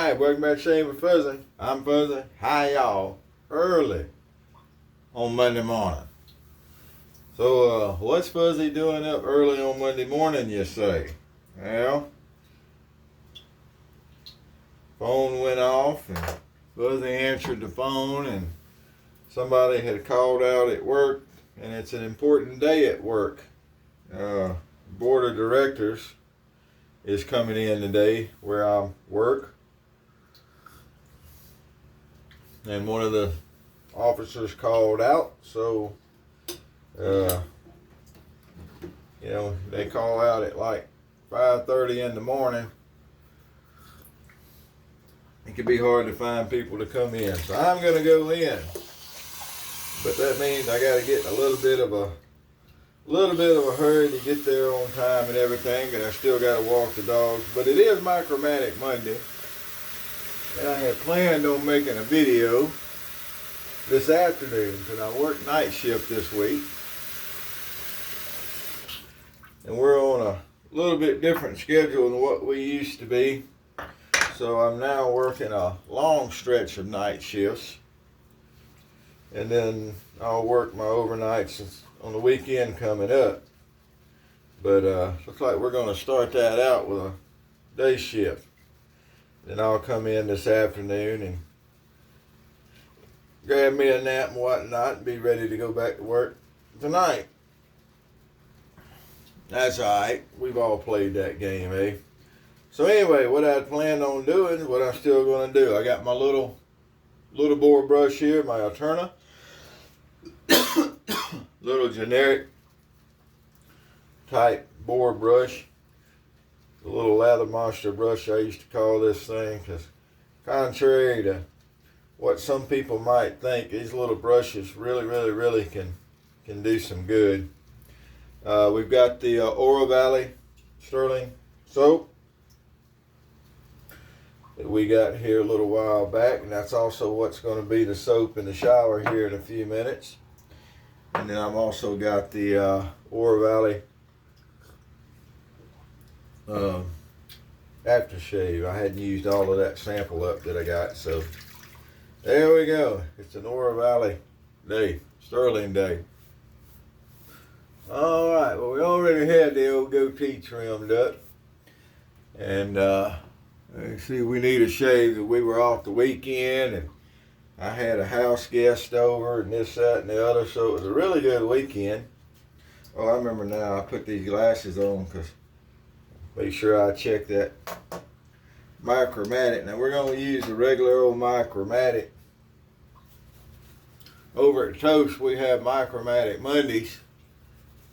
Alright, welcome back to Shane with Fuzzy. I'm Fuzzy. Hi y'all. Early on Monday morning. So what's Fuzzy doing up early on Monday morning, you say? Well, phone went off and Fuzzy answered the phone and somebody had called out at work, and it's an important day at work. Board of directors is coming in today where I work. And one of the officers called out, so they call out at like 5:30 in the morning. It can be hard to find people to come in, so I'm gonna go in. But that means I got to get a little bit of a hurry to get there on time and everything, and I still got to walk the dogs. But it is MicroMatic Monday. And I had planned on making a video this afternoon because I work night shift this week. And we're on a little bit different schedule than what we used to be. So I'm now working a long stretch of night shifts. And then I'll work my overnights on the weekend coming up. But looks like we're going to start that out with a day shift. Then I'll come in this afternoon and grab me a nap and whatnot and be ready to go back to work tonight. That's alright. We've all played that game, eh? So anyway, what I planned on doing is what I'm still going to do. I got my little bore brush here, my Alterna. Little generic type bore brush. The little lather monster brush I used to call this thing, because contrary to what some people might think, these little brushes really can do some good. We've got the Oro Valley Stirling soap that we got here a little while back, and that's also what's going to be the soap in the shower here in a few minutes. And then I've also got the Oro Valley aftershave. I hadn't used all of that sample up that I got, so there we go. It's an Oro Valley day, Stirling day. All right, well, we already had the old goatee trimmed up, and you see, we need a shave. We were off the weekend, and I had a house guest over, and this, that, and the other, so it was a really good weekend. Oh, I remember now. I put these glasses on because make sure I check that MicroMatic. Now we're going to use the regular old MicroMatic. Over at Toast, we have MicroMatic Mondays.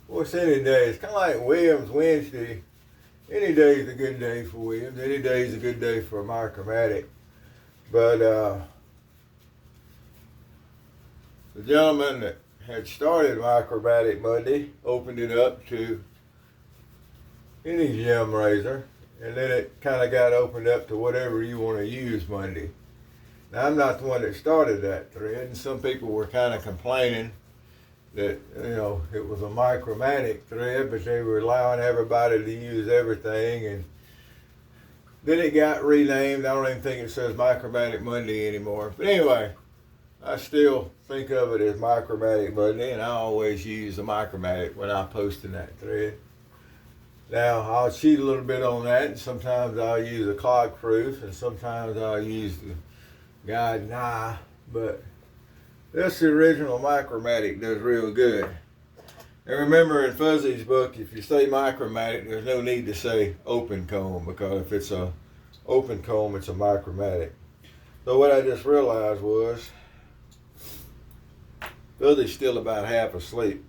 Well, it's any day. It's kind of like Williams Wednesday. Any day is a good day for Williams. Any day is a good day for a MicroMatic. But the gentleman that had started MicroMatic Monday opened it up to any gem razor, and then it kind of got opened up to whatever you want to use Monday. Now, I'm not the one that started that thread, and some people were kind of complaining that, it was a MicroMatic thread, but they were allowing everybody to use everything, and then it got renamed. I don't even think it says MicroMatic Monday anymore. But anyway, I still think of it as MicroMatic Monday, and I always use the MicroMatic when I'm posting that thread. Now, I'll cheat a little bit on that, and sometimes I'll use a clog proof, and sometimes I'll use the guide eye, but this original MicroMatic does real good. And remember, in Fuzzy's book, if you say MicroMatic, there's no need to say open comb, because if it's a open comb, it's a MicroMatic. So what I just realized was Fuzzy's still about half asleep.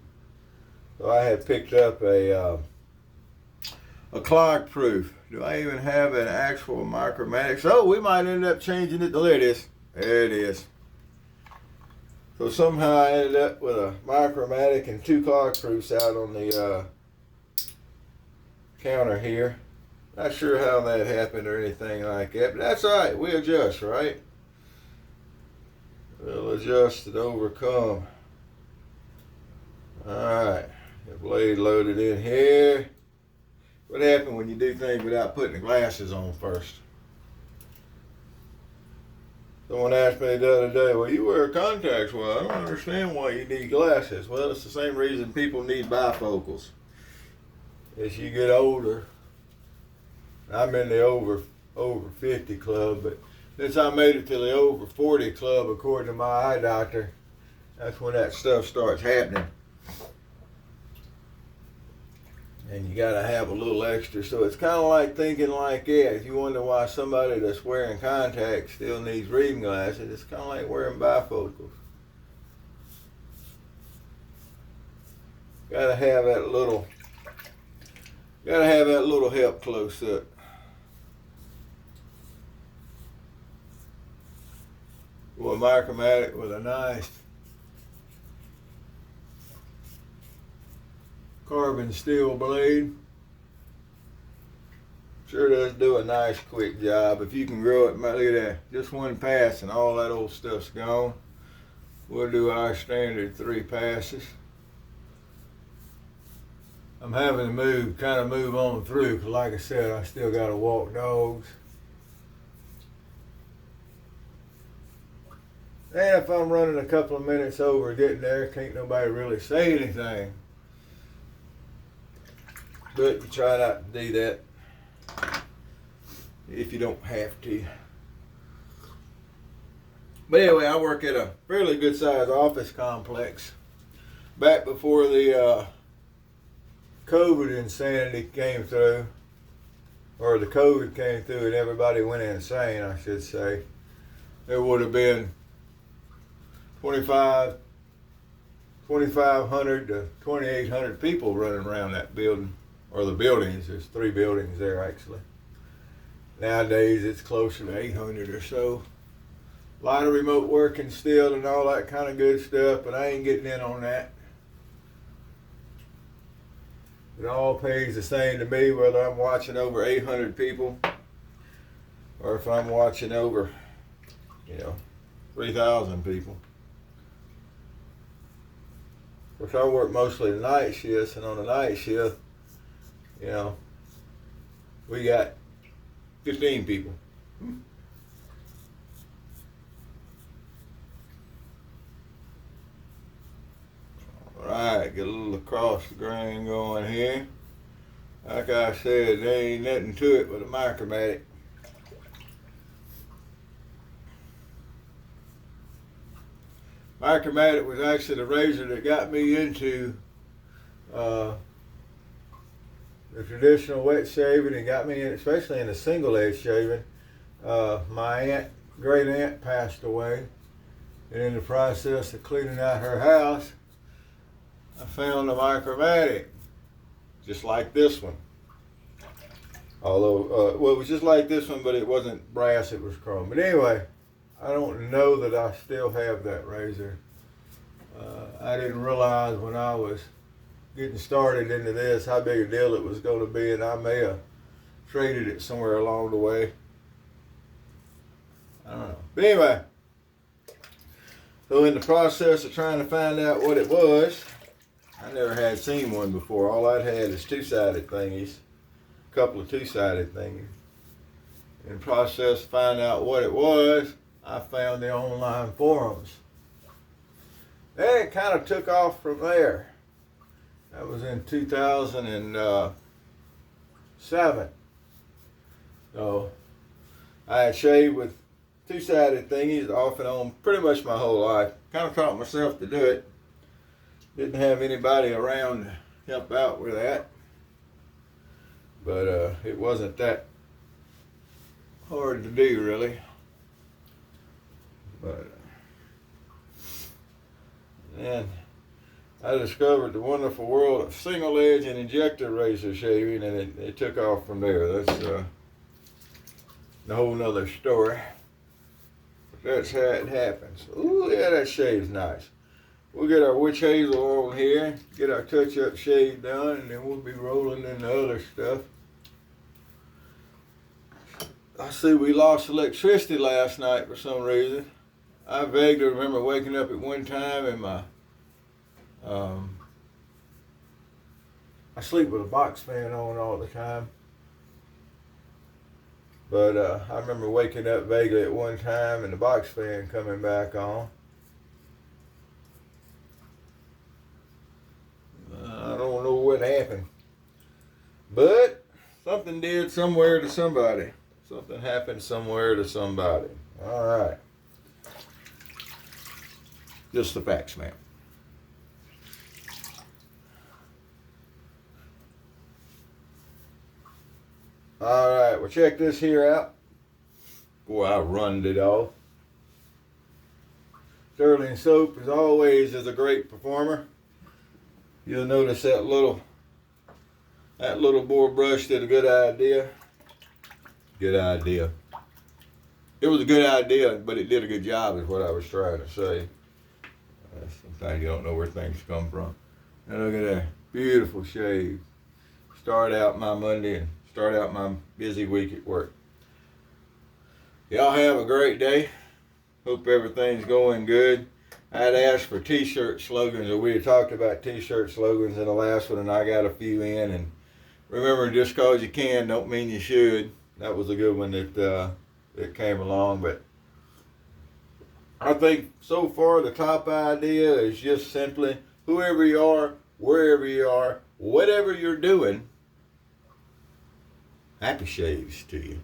So I had picked up a clog proof. Do I even have an actual MicroMatic? So we might end up changing it. There it is. There it is. So somehow I ended up with a MicroMatic and 2 clog proofs out on the counter here. Not sure how that happened or anything like that, but that's all right. We adjust, right? We'll adjust and overcome. All right. The blade loaded in here. What happened when you do things without putting the glasses on first? Someone asked me the other day, well, you wear contacts. Well, I don't understand why you need glasses. Well, it's the same reason people need bifocals. As you get older, I'm in the over 50 club, but since I made it to the over 40 club, according to my eye doctor, that's when that stuff starts happening. And you gotta have a little extra. So it's kind of like thinking like that. If you wonder why somebody that's wearing contacts still needs reading glasses, it's kind of like wearing bifocals. Gotta have that little help close up. Well, a MicroMatic with a nice carbon steel blade. Sure does do a nice quick job. If you can grow it, look at that, just one pass and all that old stuff's gone. We'll do our standard 3 passes. I'm having to kind of move on through, because like I said, I still got to walk dogs. And if I'm running a couple of minutes over getting there, can't nobody really say anything. But you try not to do that if you don't have to. But anyway, I work at a fairly good sized office complex. Back before the COVID insanity came through, or the COVID came through and everybody went insane, I should say, there would have been 2,500 to 2,800 people running around that building. Or the buildings, there's 3 buildings there actually. Nowadays it's closer to 800 or so. A lot of remote working still and all that kind of good stuff, but I ain't getting in on that. It all pays the same to me whether I'm watching over 800 people or if I'm watching over, 3,000 people. Of course, I work mostly the night shifts, and on the night shift, we got 15 people. Alright, get a little across the grain going here. Like I said, there ain't nothing to it but a MicroMatic. MicroMatic was actually the razor that got me into the traditional wet shaving and got me in, especially in the single edge shaving. My great aunt passed away, and in the process of cleaning out her house, I found a MicroMatic, just like this one. Although, well, it was just like this one, but it wasn't brass, it was chrome. But anyway, I don't know that I still have that razor. I didn't realize when I was getting started into this how big a deal it was going to be, and I may have traded it somewhere along the way. I don't know. But anyway, so in the process of trying to find out what it was, I never had seen one before. All I'd had is 2-sided thingies, a couple of 2-sided thingies. In the process of finding out what it was, I found the online forums. Then it kind of took off from there. That was in 2007. So I had shaved with 2-sided thingies off and on pretty much my whole life. Kind of taught myself to do it. Didn't have anybody around to help out with that. But it wasn't that hard to do, really. But then I discovered the wonderful world of single edge and injector razor shaving, and it took off from there. That's a whole nother story. But that's how it happens. Ooh, yeah, that shave's nice. We'll get our witch hazel on here, get our touch-up shave done, and then we'll be rolling in the other stuff. I see we lost electricity last night for some reason. I vaguely remember waking up at one time and I sleep with a box fan on all the time. But I remember waking up vaguely at one time and the box fan coming back on. I don't know what happened. But something did somewhere to somebody. Something happened somewhere to somebody. All right. Just the facts, man. All right, well, check this here out. Boy, I runned it off. Stirling soap, as always, is a great performer. You'll notice that little bore brush did a good idea. Good idea. It was a good idea, but it did a good job, is what I was trying to say. Sometimes you don't know where things come from. And look at that, beautiful shave. Start out my Monday and start out my busy week at work. Y'all have a great day. Hope everything's going good. I had asked for t-shirt slogans, or we had talked about t-shirt slogans in the last one, and I got a few in. And remember, just cause you can don't mean you should. That was a good one that came along. But I think so far the top idea is just simply, whoever you are, wherever you are, whatever you're doing, happy shaves to you.